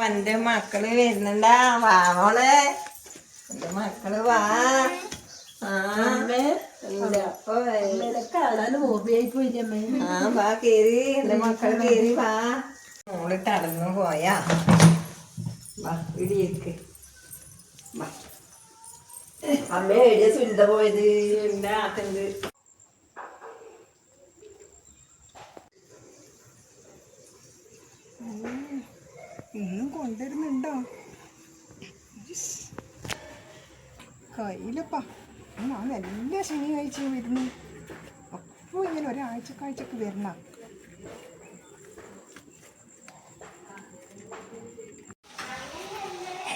എന്റെ മക്കള് വരുന്നുണ്ടാ വാമോളെ എന്റെ മക്കള് വാ കാണാൻ ഓർമ്മയായി പോയി വാ കേറി എന്റെ മക്കള് കേറി വാ മോള് തടന്നു പോയാ വാ ഇടിയേക്ക് വാ അമ്മ എഴുതിയ സുനിത പോയത് എന്താ ആക്കുന്നത് ഇന്നും കൊണ്ടുവരുന്നുണ്ടോ കയ്യിലപ്പാ ഞാൻ എല്ലാ ശനിയാഴ്ചയും വരുന്നു അപ്പോൾ ഇങ്ങനെ ഒരാഴ്ചക്കാഴ്ചക്ക് വരണം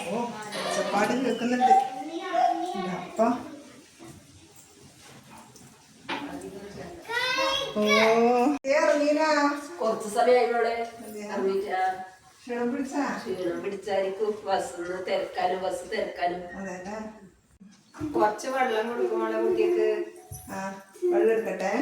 ഓ ഒച്ചപ്പാട് കേൾക്കുന്നുണ്ട് അപ്പ ഓ ഇറങ്ങീനാ കുറച്ച് സമയമായിവിടെ ക്ഷീണം പിടിച്ചാ ക്ഷീണം പിടിച്ചായിരിക്കും ബസ് തിരക്കാനും അതെ കുറച്ച് വെള്ളം കൊടുക്കുമ്പോളെ കുട്ടിക്ക് ആ വെള്ളം എടുക്കട്ടെ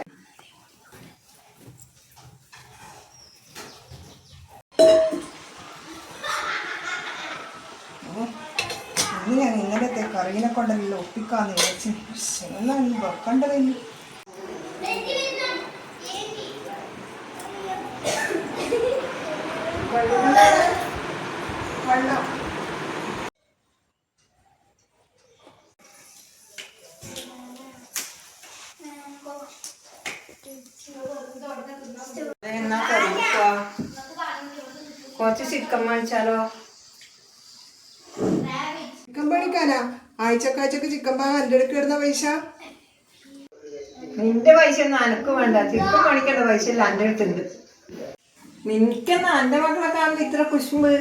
ഇനി ഞാൻ ഇന്നലത്തെ കറീനെ കൊണ്ടല്ലോ ഒപ്പിക്കാന്ന് വിചാരിച്ചു എന്നാണ് വെക്കണ്ടതില്ല വെള്ളം എന്നാ കറി വെക്കുക കുറച്ച് ചിക്കൻ മേടിച്ചാലോ ചിക്കൻ മേടിക്കാനാ ആഴ്ചക്കാഴ്ചക്ക് ചിക്കൻ വാങ്ങാൻ എൻ്റെ അടുക്ക് ഇടുന്ന പൈസ നിന്റെ പൈസ ഒന്നും അനക്ക് വേണ്ട ചിക്കൻ മേടിക്കേണ്ട പൈസ ഇല്ല എൻ്റെ അടുത്തുണ്ട് നിനക്കെന്നാ എൻ്റെ മക്കളെ കാണുമ്പോ ഇത്ര കുശുമ്പ്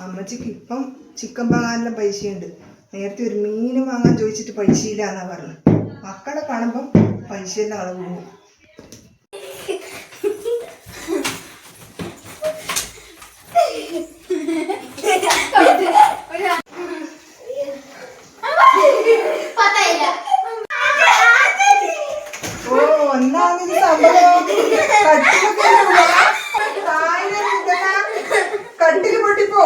അമ്മച്ചിക്ക് ഇപ്പം ചിക്കൻ വാങ്ങാനുള്ള പൈസയുണ്ട് നേരത്തെ ഒരു മീൻ വാങ്ങാൻ ചോദിച്ചിട്ട് പൈസ ഇല്ല എന്നാ പറഞ്ഞത് മക്കളെ കാണുമ്പം പൈസയെല്ലാം അളവ് പോകും ഓ ഒന്നാമത് സംഭവം കട്ടില് പൊട്ടിപ്പോ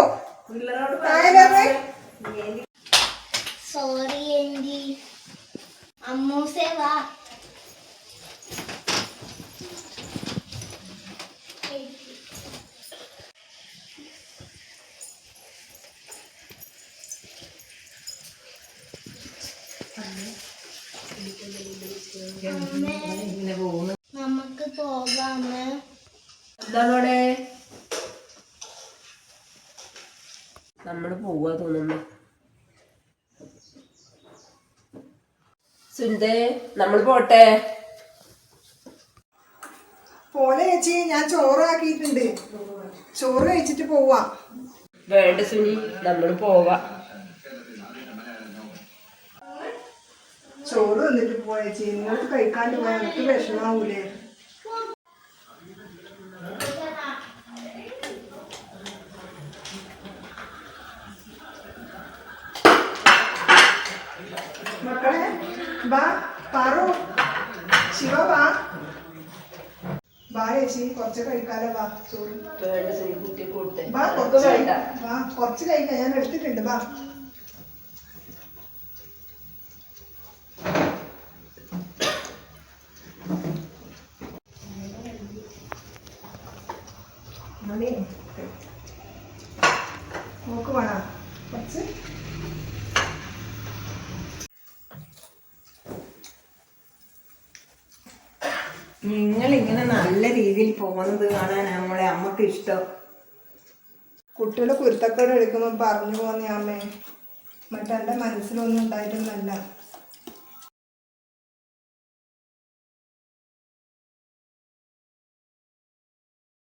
സോറി ആന്റി അമ്മൂസേ വാ നമുക്ക് പോകാമേ എന്താണോടെ നമ്മള് പോവാ തോന്നുന്നു സുനിതേ നമ്മൾ പോട്ടെ പോലെ ചേച്ചി ഞാൻ ചോറാക്കിയിട്ടുണ്ട് ചോറ് കഴിച്ചിട്ട് പോവാ വേണ്ട സുനി നമ്മൾ പോവാ ചോറ് വന്നിട്ട് പോവാ ചേച്ചി നിങ്ങൾക്ക് കഴിക്കാണ്ട് പോയാൽ എനിക്ക് വിഷമാവൂലേ മക്കളെ ബാ പാറു ശിവ ബാ ചേച്ചി കുറച്ച് കഴിക്കാലോ ബാ ചോറ് വേണ്ട സുനി കുട്ടി കൊടുത്തേ ബാ കുറച്ച് കഴിക്കാം ഞാൻ എടുത്തിട്ടുണ്ട് ബാ നോക്ക് വേണം കുറച്ച് നിങ്ങൾ ഇങ്ങനെ നല്ല രീതിയിൽ പോകുന്നത് കാണാൻ നമ്മളെ അമ്മക്ക് ഇഷ്ടം കുട്ടികൾ കുരുത്തക്കേട് എടുക്കുമ്പോൾ പറഞ്ഞു പോന്നേ അമ്മേ മറ്റെൻ്റെ മനസ്സിലൊന്നും ഉണ്ടായിട്ടൊന്നല്ല